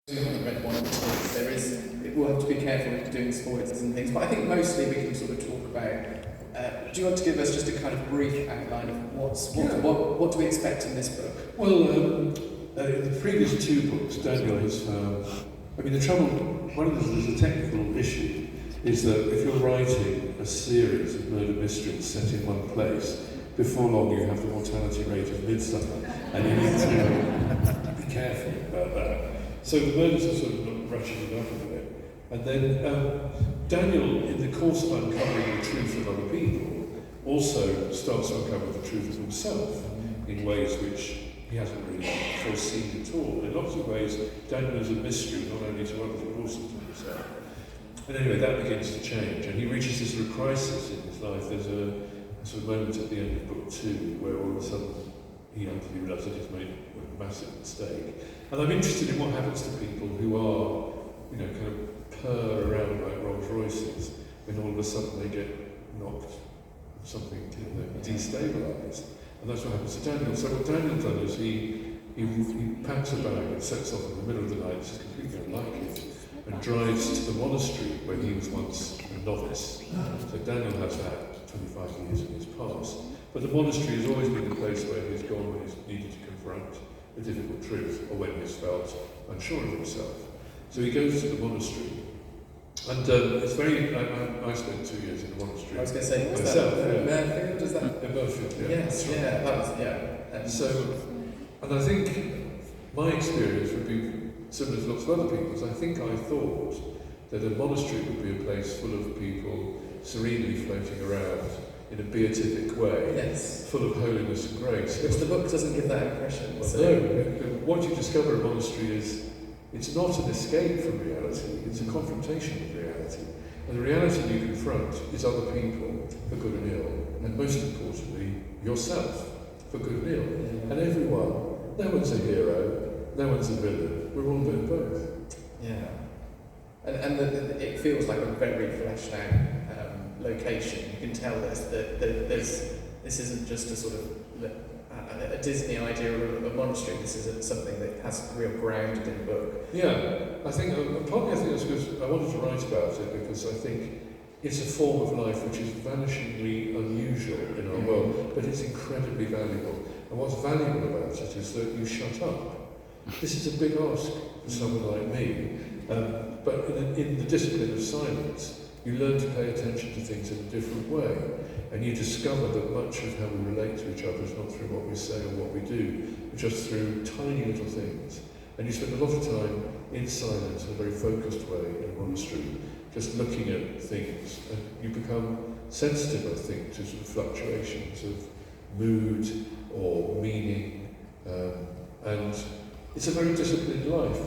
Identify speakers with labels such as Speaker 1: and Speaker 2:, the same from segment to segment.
Speaker 1: We haven't read one of the books. We'll have to be careful with doing spoilers and things, but I think mostly we can sort of talk about. Do you want to give us just a kind of brief outline of what do we expect in this book?
Speaker 2: Well, the previous two books, Daniel has found. I mean, the trouble, one of there's a technical issue, is that if you're writing a series of murder mysteries set in one place, before long you have the mortality rate of Midsummer, and you need to be careful about that. So the murders are sort of not rushing enough of it. And then Daniel, in the course of uncovering the truth of other people, also starts to uncover the truth of himself in ways which he hasn't really foreseen at all. In lots of ways, Daniel is a mystery, not only to others, but also to himself. And anyway, that begins to change, and he reaches this sort of crisis in his life. There's a sort of moment at the end of book 2 where all of a sudden he realises that he's made a massive mistake. And I'm interested in what happens to people who are, kind of purr around like Rolls Royces when all of a sudden they get knocked, something, destabilised. And that's what happens to Daniel. So what Daniel's done is he packs a bag and sets off in the middle of the night, this is completely unlike it, and drives to the monastery where he was once a novice. So Daniel has had 25 years in his past. But the monastery has always been the place where he's gone when he's needed to confront a difficult truth, or when he's felt unsure of himself. So he goes to the monastery, and it's very. I spent 2 years in the monastery.
Speaker 1: I was going to say,
Speaker 2: myself.
Speaker 1: Merfield, is that?
Speaker 2: In Merfield, yeah.
Speaker 1: Yes, yeah, that was, yeah.
Speaker 2: And so, and I think my experience would be similar to lots of other people's. I think I thought that a monastery would be a place full of people serenely floating around in a beatific way,
Speaker 1: yes,
Speaker 2: full of holiness and grace.
Speaker 1: Which the book doesn't give that impression.
Speaker 2: Well, no, what you discover in a monastery is it's not an escape from reality, it's a confrontation with reality. And the reality you confront is other people, for good and ill, and most importantly, yourself, for good and ill.
Speaker 1: Yeah.
Speaker 2: And everyone, no one's a hero, no one's a villain, we're all doing both.
Speaker 1: Yeah. And it feels like a very fleshed out location. You can tell this isn't just a sort of a Disney idea of a monastery. This is something that has real ground in the book.
Speaker 2: Yeah, I think partly that's because I wanted to write about it because I think it's a form of life which is vanishingly unusual in our world, but it's incredibly valuable. And what's valuable about it is that you shut up. This is a big ask for someone like me, but in the discipline of silence, you learn to pay attention to things in a different way, and you discover that much of how we relate to each other is not through what we say or what we do, but just through tiny little things. And you spend a lot of time in silence in a very focused way in a monastery, just looking at things, and you become sensitive, I think, to sort of fluctuations of mood or meaning, and it's a very disciplined life.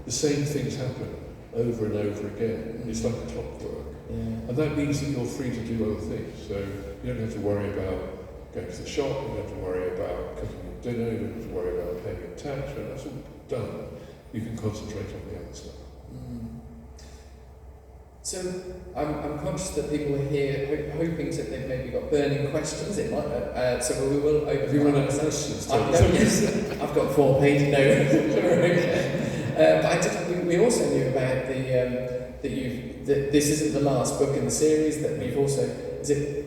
Speaker 2: The same things happen over and over again. It's like clockwork.
Speaker 1: Yeah.
Speaker 2: And that means that you're free to do other things. So you don't have to worry about going to the shop, you don't have to worry about cooking your dinner, you don't have to worry about paying your tax. When that's all done, you can concentrate on the other stuff.
Speaker 1: So I'm conscious that people are here hoping that they've maybe got burning questions. It might, so we will open.
Speaker 2: Have you run out of questions?
Speaker 1: I've got 4 pages notes. But we also knew about that this isn't the last book in the series. That we've also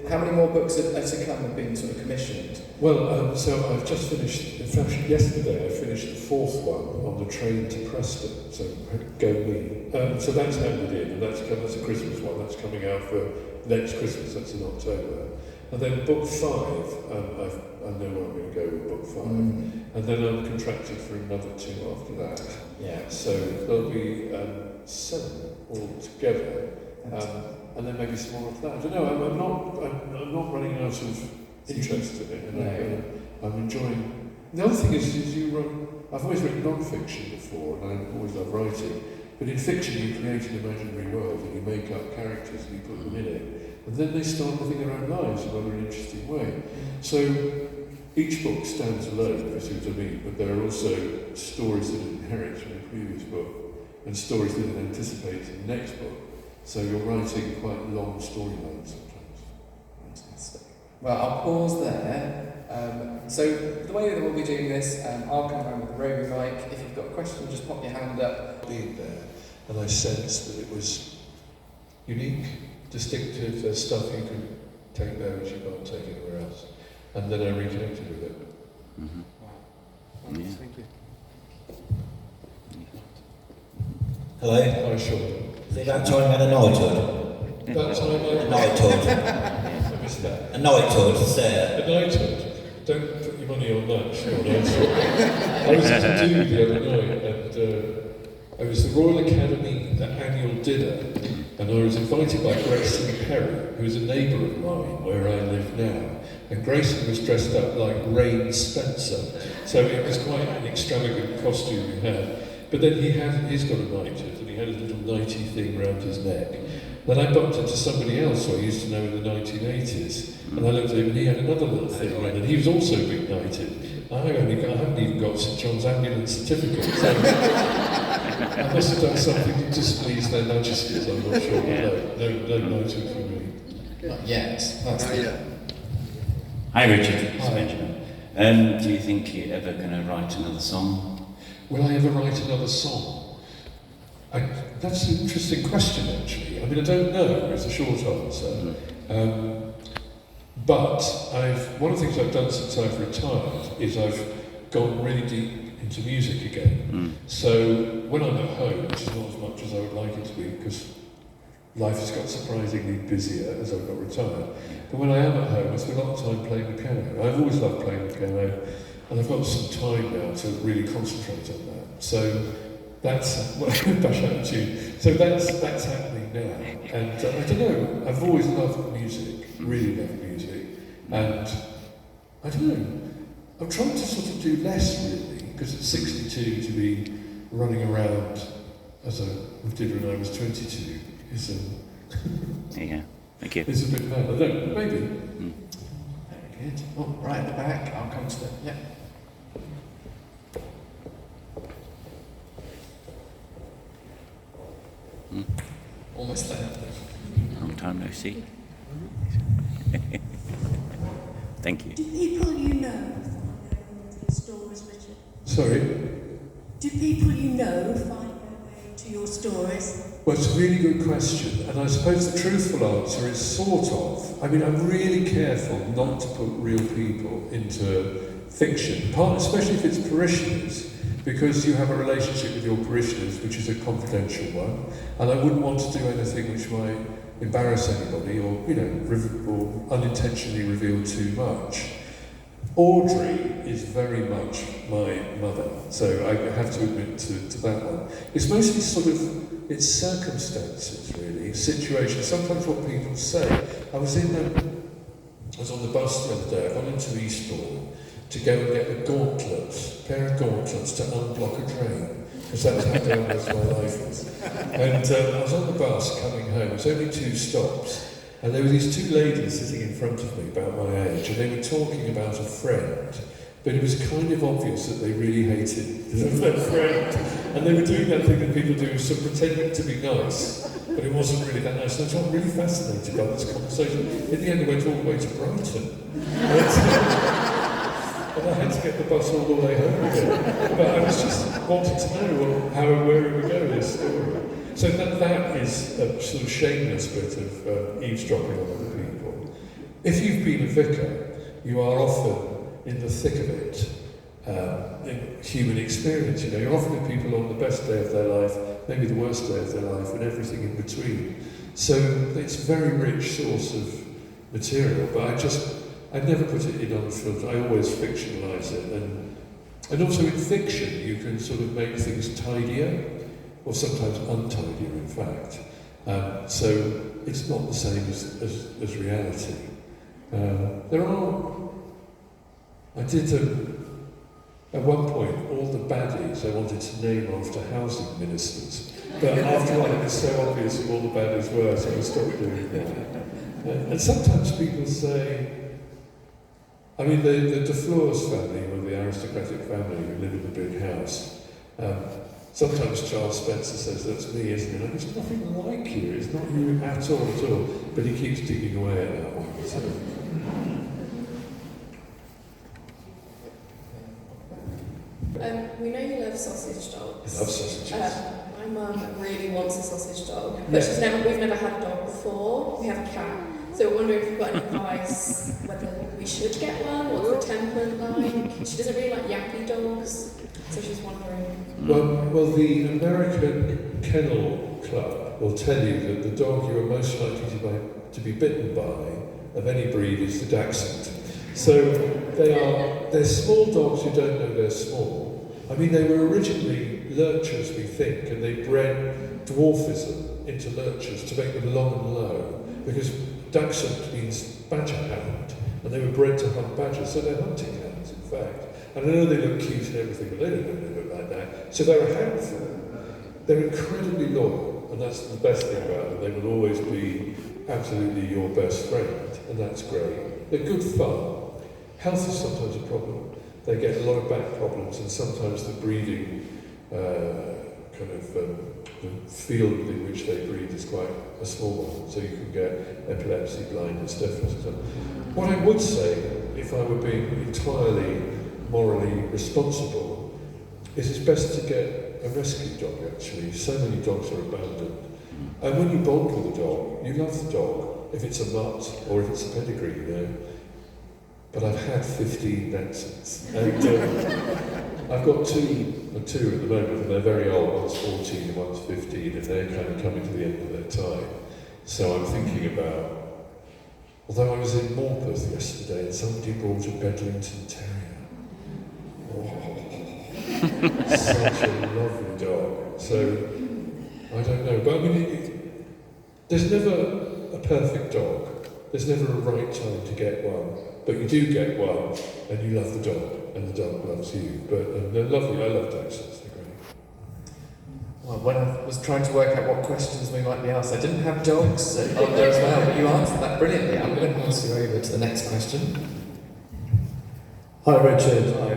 Speaker 1: how many more books are to come have been sort of commissioned?
Speaker 2: Well, so I've just finished. In fact, yesterday I finished the 4th one on the train to Preston. So go me. So that's handed in, and that's a Christmas one. That's coming out for next Christmas. That's in October. And then book 5, I know where I'm going to go with book 5. And then I'm contracted for another 2 after that.
Speaker 1: Yeah.
Speaker 2: So there'll be 7 altogether. And then maybe some more of that. I don't know, I'm not running out of interest in it. And I'm enjoying. The other thing is I've always written non-fiction before, and I always love writing. But in fiction, you create an imaginary world, and you make up characters, and you put them in it. And then they start living their own lives in a rather interesting way. So each book stands alone, if you see what I mean, but there are also stories that inherit from the previous book, and stories that anticipate in the next book. So you're writing quite long storylines sometimes.
Speaker 1: Fantastic. Well, I'll pause there. So the way that we'll be doing this, I'll come around with the roving mic. If you've got a question, just pop your hand up.
Speaker 2: Being there, and I sensed that it was unique, distinctive. There's stuff you can take there which you can't take anywhere else. And then I reconnected with it.
Speaker 3: Mm-hmm.
Speaker 1: Wow.
Speaker 3: Yeah.
Speaker 1: Thank you.
Speaker 4: Hello.
Speaker 2: I sure.
Speaker 4: Is it that time you had a knighthood?
Speaker 2: That time
Speaker 4: A
Speaker 2: I
Speaker 4: knighthood.
Speaker 2: I missed that.
Speaker 4: A knighthood, Sarah.
Speaker 2: A knighthood. Don't put your money on that, sure. I was at a do the other night, and it was the Royal Academy annual dinner, and I was invited by Grayson Perry, who's a neighbour of mine where I live now. And Grayson was dressed up like Rain Spencer, so it was quite an extravagant costume he had. But then he's got a knighthood, and he had a little knighty thing round his neck. Then I bumped into somebody else who I used to know in the 1980s, and I looked at him and he had another little thing on, and he was also big knighted. I haven't even got St John's ambulance certificate, so I must have done something to displease their majesties, I'm not sure. No knighthood for me.
Speaker 1: Not yet. Not yet.
Speaker 3: Hi Richard, it's Benjamin. Do you think you're ever going to write another song?
Speaker 2: Will I ever write another song? That's an interesting question, actually. I mean, I don't know, is the short answer. But one of the things I've done since I've retired is I've gone really deep into music again. So when I'm at home, which is not as much as I would like it to be, because life has got surprisingly busier as I've got retired. But when I am at home, I spend a lot of time playing the piano. I've always loved playing the piano, and I've got some time now to really concentrate on that. So that's bash out the tune. So that's happening now, and I don't know. I've always loved music, really loved music, and I don't know. I'm trying to sort of do less really, because at 62 to be running around as I did when I was 22 is
Speaker 3: There you go. Thank you.
Speaker 2: is a bit mad. I don't know, maybe.
Speaker 1: Very good. Oh, right at the back. I'll come to the. Yeah. Almost there.
Speaker 3: Long time no see. Thank you.
Speaker 5: Do people you know find their way to your stories, Richard?
Speaker 2: Sorry.
Speaker 5: Do people you know find their way to your stories?
Speaker 2: Well, it's a really good question, and I suppose the truthful answer is sort of. I mean, I'm really careful not to put real people into fiction, especially if it's parishioners, because you have a relationship with your parishioners which is a confidential one, and I wouldn't want to do anything which might embarrass anybody or, or unintentionally reveal too much. Audrey is very much my mother, so I have to admit to that one. It's mostly sort of, it's circumstances really, situations, sometimes what people say. I was on the bus the other day, I got into Eastbourne to go and get a pair of gauntlets to unblock a train, because that's how dangerous my life is. And I was on the bus coming home, it was only 2 stops, and there were these 2 ladies sitting in front of me about my age, and they were talking about a friend, but it was kind of obvious that they really hated their friend. And they were doing that thing that people do, sort of pretending to be nice, but it wasn't really that nice. So I got really fascinated by this conversation. In the end, I went all the way to Brighton. And I had to get the bus all the way home again. But I was just wanting to know where it would go, this story. So that is a sort of shameless bit of eavesdropping on other people. If you've been a vicar, you are often in the thick of it, in human experience. You're often with people on the best day of their life, maybe the worst day of their life, and everything in between. So it's a very rich source of material, but I never put it in unfiltered. I always fictionalise it, and also in fiction you can sort of make things tidier, or sometimes untidier in fact. So it's not the same as reality. I did at one point all the baddies I wanted to name after housing ministers, but after a while it was so obvious who all the baddies were, so I stopped doing that. And sometimes people say, I mean, the De Fleurs family were the aristocratic family who live in the big house. Sometimes Charles Spencer says, that's me, isn't it? And it's nothing like you, it's not you at all, but he keeps digging away at that one. So.
Speaker 6: My mum really wants a sausage dog, but we've never had a dog before. We have a cat. So we're wondering if you've got any advice whether we should get one, what's the temperament like? She doesn't really like yappy dogs, so she's wondering.
Speaker 2: Well, the American Kennel Club will tell you that the dog you are most likely to be bitten by of any breed is the Dachshund. So they're small dogs who don't know they're small. I mean, they were originally lurchers, we think, and they bred dwarfism into lurchers to make them long and low, because Dachshund means badger hound, and they were bred to hunt badgers, so they're hunting hounds, in fact. And I know they look cute and everything, but they don't know they look like that. So they're a handful. They're incredibly loyal, and that's the best thing about them. They will always be absolutely your best friend, and that's great. They're good fun. Health is sometimes a problem. They get a lot of back problems, and sometimes the breeding the field in which they breed is quite a small one, so you can get epilepsy, blindness, deafness, and so on. What I would say, if I were being entirely morally responsible, is it's best to get a rescue dog, actually. So many dogs are abandoned. And when you bond with a dog, you love the dog, if it's a mutt or if it's a pedigree, you know. But I've had 15 accents, and I've got two at the moment, and they're very old. One's 14 and one's 15, and they're kind of coming to the end of their time. So I'm thinking about, although I was in Morpeth yesterday, and somebody brought a Bedlington Terrier. Oh, such a lovely dog. So I don't know, but I mean, there's never a perfect dog. There's never a right time to get one, but you do get one, and you love the dog, and the dog loves you. But they're lovely. I love Dachshunds. They're great.
Speaker 1: Well, when I was trying to work out what questions we might be asked, I didn't have dogs on there as well, but you answered that brilliantly. I'm going to pass you over to the next question.
Speaker 7: Hi, Richard. Hi.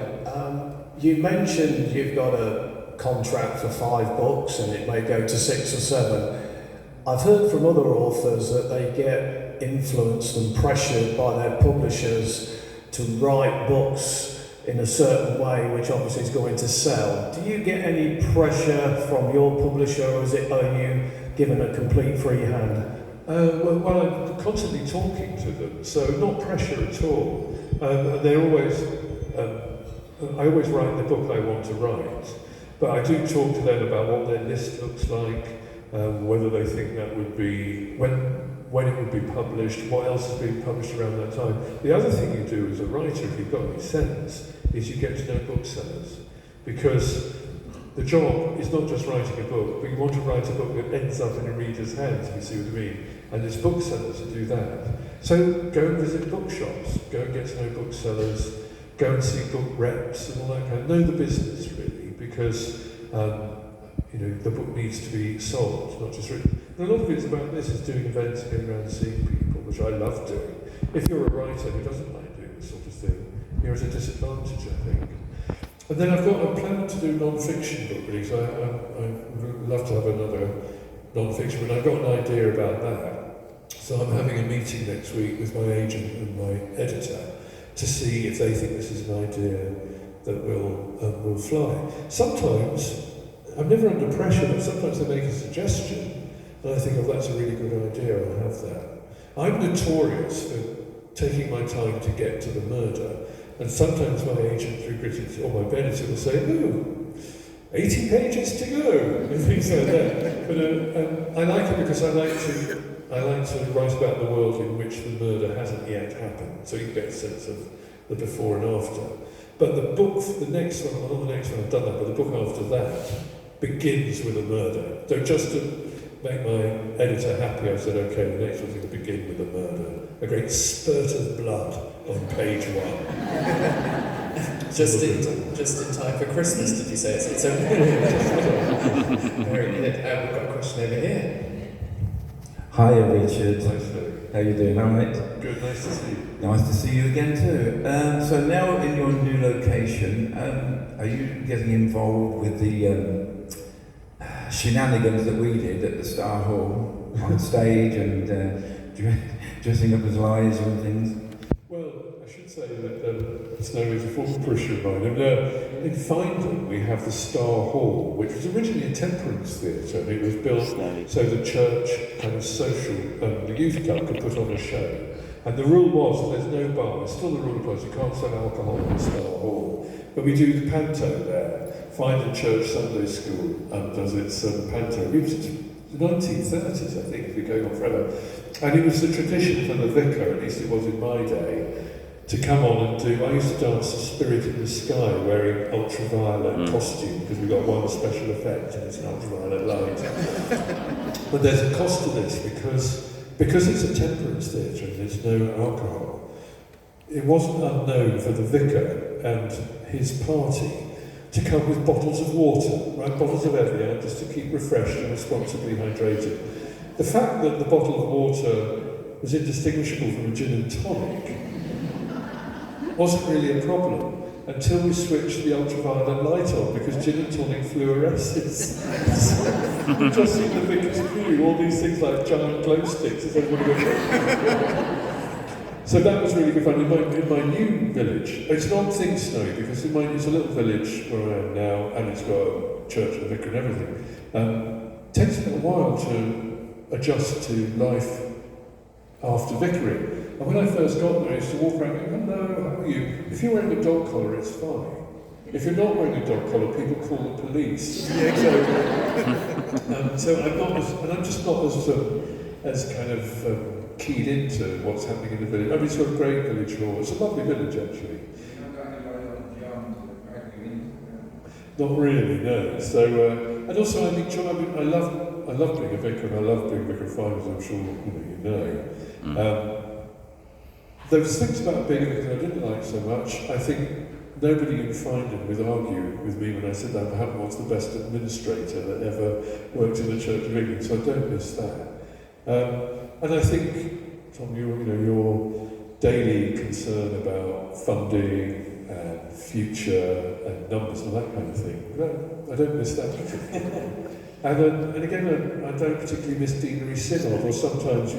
Speaker 7: You mentioned you've got a contract for 5 books, and it may go to 6 or 7. I've heard from other authors that they get influenced and pressured by their publishers to write books in a certain way, which obviously is going to sell. Do you get any pressure from your publisher, or are you given a complete free hand?
Speaker 2: Well, I'm constantly talking to them, so not pressure at all. They're always, I always write the book I want to write, but I do talk to them about what their list looks like, whether they think that would be, when it would be published, what else is being published around that time. The other thing you do as a writer, if you've got any sense, is you get to know booksellers. Because the job is not just writing a book, but you want to write a book that ends up in a reader's hands, if you see what I mean. And it's booksellers who do that. So go and visit bookshops, go and get to know booksellers, go and see book reps and all that kind of, know the business really, because the book needs to be sold, not just written. And a lot of it's about this, is doing events and getting around and seeing people, which I love doing. If you're a writer who doesn't like doing this sort of thing, you're at a disadvantage, I think. And then I've got a plan to do non-fiction book release. I would love to have another non-fiction, but I've got an idea about that. So I'm having a meeting next week with my agent and my editor to see if they think this is an idea that will fly. Sometimes, I'm never under pressure, but sometimes they make a suggestion, and I think, oh, that's a really good idea, I'll have that. I'm notorious for taking my time to get to the murder, and sometimes my agent or my editor will say, ooh, 80 pages to go, and things like that. But I like it because I like to write about the world in which the murder hasn't yet happened, so you get a sense of the before and after. But the book, the next one, well, not the next one, I've done that, but the book after that begins with a murder. So just to make my editor happy, I said, okay, the next one's going to begin with a murder. A great spurt of blood on page 1.
Speaker 1: just in time for Christmas, did you say? It's okay. Very good. We've got a question over here.
Speaker 8: Hiya, Richard.
Speaker 2: Nice to
Speaker 8: How you doing, alright?
Speaker 2: Good, nice to see you.
Speaker 8: Nice to see you again too. So now in your new location, are you getting involved with the shenanigans that we did at the Star Hall on stage and dressing up as Liza and things?
Speaker 2: Well, I should say that Snow is a former parishioner of mine, and in Findon we have the Star Hall, which was originally a temperance theatre, and it was built so the church kind of social, the youth club could put on a show. And the rule was that there's no bar, it's still the rule applies, you can't sell alcohol in the Star Hall. But we do the panto there. Findon Church Sunday School does its panto. It was the 1930s, I think, if we're going on forever. And it was the tradition for the vicar, at least it was in my day, to come on and do. I used to dance The Spirit in the Sky wearing ultraviolet costume, because we got one special effect and it's an ultraviolet light. But there's a cost to this because it's a temperance theatre and there's no alcohol. It wasn't unknown for the vicar and his party to come with bottles of water, right? Bottles of Evian, just to keep refreshed and responsibly hydrated. The fact that the bottle of water was indistinguishable from a gin and tonic wasn't really a problem until we switched the ultraviolet light on, because gin and tonic fluoresces. You just see the vicar's pew, all these things like giant glow sticks as everybody goes. So that was really good fun. In my new village, it's not thing snowy, because it's a little village where I am now, and it's got a church and a vicar and everything. It takes a little while to adjust to life after vicaring. And when I first got there, I used to walk around and go, hello, how are you? If you're wearing a dog collar, it's fine. If you're not wearing a dog collar, people call the police. Yeah, exactly. So I'm just not as kind of keyed into what's happening in the village. I mean, it's got a great village hall. It's a lovely village, actually. Not really, no. So, and also I love being a vicar, and I love being vicar of Findon, as I'm sure you know. There was things about being a vicar I didn't like so much. I think nobody in Findon would argue with me when I said that Mohammed was the best administrator that ever worked in the Church of England, so I don't miss that. And I think, Tom, your daily concern about funding and future and numbers and that kind of thing, I don't miss that particularly. And again, I don't particularly miss deanery synod, or sometimes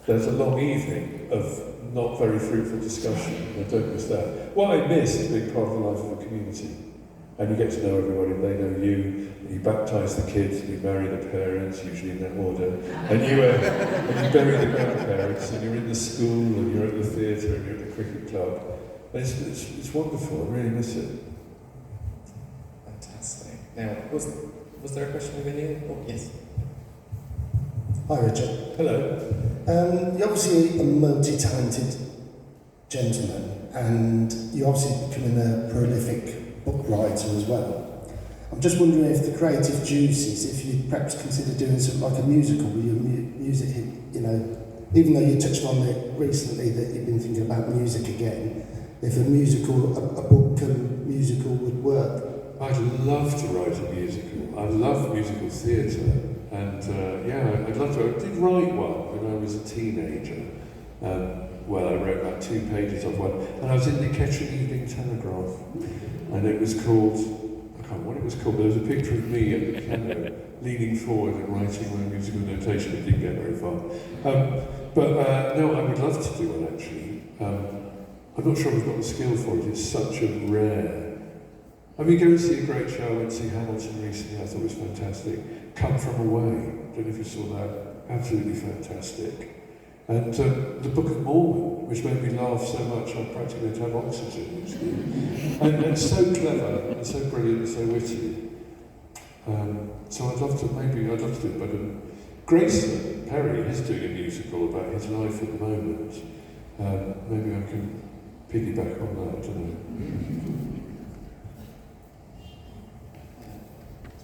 Speaker 2: there's a long evening of not very fruitful discussion. I don't miss that. What I miss is being part of the life of a community. And you get to know everybody, and they know you, and you baptise the kids, and you marry the parents, usually in that order, and you bury the grandparents, and you're in the school, and you're at the theatre, and you're at the cricket club. And it's wonderful, I really miss it.
Speaker 1: Fantastic. Now, was there a question over here? Oh, yes.
Speaker 9: Hi, Richard.
Speaker 2: Hello.
Speaker 9: You're obviously a multi-talented gentleman, and you're obviously becoming a prolific book writer as well. I'm just wondering if the creative juices, if you'd perhaps consider doing something like a musical with your music, even though you touched on it recently that you've been thinking about music again, if a book and musical would work.
Speaker 2: I'd love to write a musical. I love musical theatre. And I'd love to. I did write one when I was a teenager. I wrote about 2 pages of one. And I was in the Ketterings Evening Telegraph. And it was called, I can't remember what it was called, but there was a picture of me at the piano leaning forward and writing my musical notation. It didn't get very far. No, I would love to do one actually. I'm not sure we've got the skill for it. It's such a rare. I mean, go and see a great show. I went to see Hamilton recently. I thought it was fantastic. Come From Away. I don't know if you saw that. Absolutely fantastic. And the Book of Mormon, which made me laugh so much I practically had to have oxygen. And so clever, and so brilliant, and so witty. So I'd love to do it. But Grayson Perry is doing a musical about his life at the moment. Maybe I can piggyback on that, I don't know.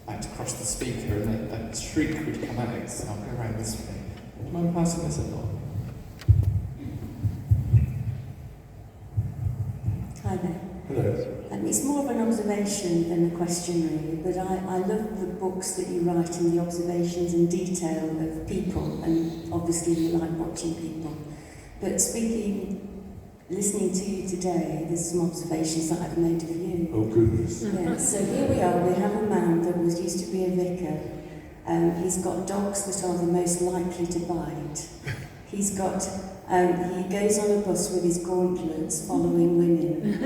Speaker 1: I had to cross the speaker and a shriek would come out, so I'll go around this way. Do you mind passing this along?
Speaker 5: Hi there.
Speaker 2: Hello.
Speaker 5: It's more of an observation than a question really, but I love the books that you write and the observations and detail of people, and obviously you like watching people. But listening to you today, there's some observations that I've made of you.
Speaker 2: Oh goodness.
Speaker 5: Yeah, so here we are, we have a man that used to be a vicar. He's got dogs that are the most likely to bite. He's got He goes on a bus with his gauntlets following women.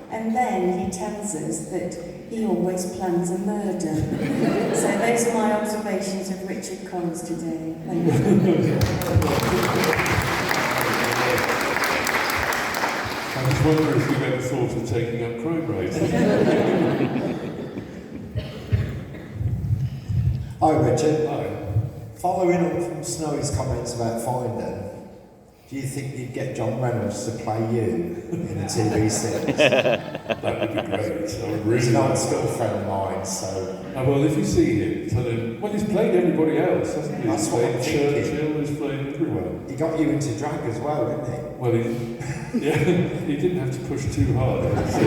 Speaker 5: and then he tells us that he always plans a murder. So those are my observations of Richard Coles today. Thank you.
Speaker 2: I was wondering if you've ever thought of taking up crime rates.
Speaker 10: Hi Richard.
Speaker 2: Hi.
Speaker 10: Following up from Snowy's comments about Finding, do you think you'd get John Reynolds to play you in a TV series?
Speaker 2: That would be great. I would really
Speaker 10: He's an
Speaker 2: like
Speaker 10: old
Speaker 2: that.
Speaker 10: school friend of mine, so...
Speaker 2: Well, if you see him, tell him, well, he's played everybody else, hasn't he?
Speaker 10: That's
Speaker 2: He's
Speaker 10: what I'm
Speaker 2: played
Speaker 10: thinking.
Speaker 2: Churchill, he's played everyone.
Speaker 10: He got you into drag as well, didn't he?
Speaker 2: Well, he didn't have to push too hard. I would say.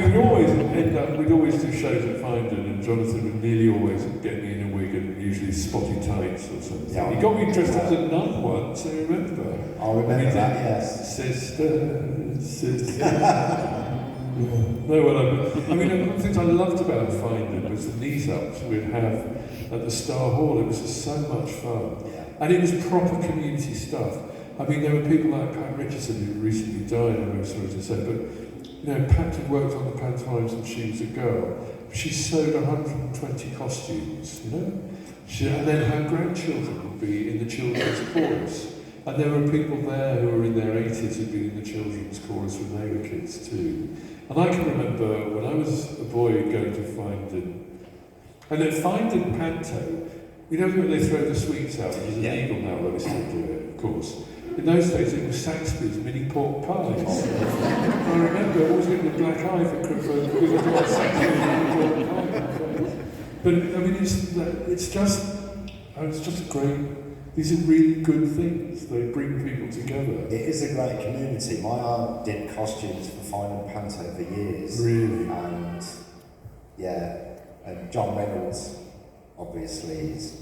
Speaker 2: We'd always end up, we'd always do shows at Findon, and Jonathan would nearly always get me in a wig and usually spotty tights or something.
Speaker 10: Yeah,
Speaker 2: He got me dressed as a nun once, I remember.
Speaker 10: I remember that, yes.
Speaker 2: Sister. No, well, I mean, one of the things I loved about Findon was the knees-ups we'd have at the Star Hall. It was just so much fun.
Speaker 10: Yeah.
Speaker 2: And it was proper community stuff. I mean, there were people like Pat Richardson who recently died, I'm very sorry to say, but, you know, Pat had worked on the pantomime since she was a girl. She sewed 120 costumes, you know? And then her grandchildren would be in the children's chorus. And there were people there who were in their 80s who'd been in the children's chorus when they were kids too. And I can remember when I was a boy going to Findon, and at Findon Panto, you know when they throw the sweets out, which is illegal now, but they still do it, of course. In those days it was Saxby's mini pork pies. I remember always getting a black eye for Christmas because I got Saxby's mini pork pie. But I mean, it's just a great. These are really good things. They bring people together.
Speaker 10: It is a great community. My aunt did costumes for Finding Panto for years.
Speaker 2: Really?
Speaker 10: And, yeah, and John Reynolds, obviously, is...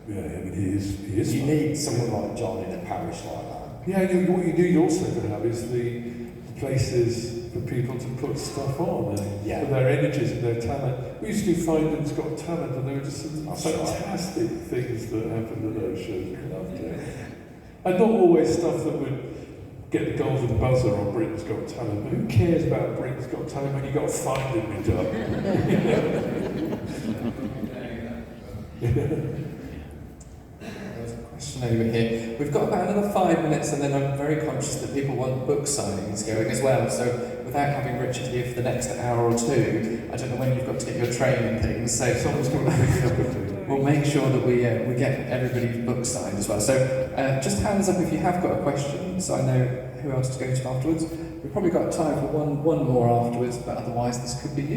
Speaker 2: Yeah, I mean, he is
Speaker 10: You
Speaker 2: fun.
Speaker 10: need someone like John in a parish like that.
Speaker 2: Yeah, what you need also to have is the places for people to put stuff on and for their energies and their talent. We used to do Findon's Got Talent, and there were just some fantastic things that happened at those shows. We loved it. And not always stuff that would get the golden buzzer on Britain's Got Talent, but who cares about Britain's Got Talent when you've got Findon me done?
Speaker 1: There's a question over here. We've got about another 5 minutes, and then I'm very conscious that people want book signings going as well. So without having Richard here for the next hour or two, I don't know when you've got to get your train and things. So
Speaker 2: Someone's got to pick it up with me.
Speaker 1: We'll make sure that we get everybody's book signed as well. So just hands up if you have got a question, so I know who else to go to afterwards. We've probably got time for one more afterwards, but otherwise this could be you.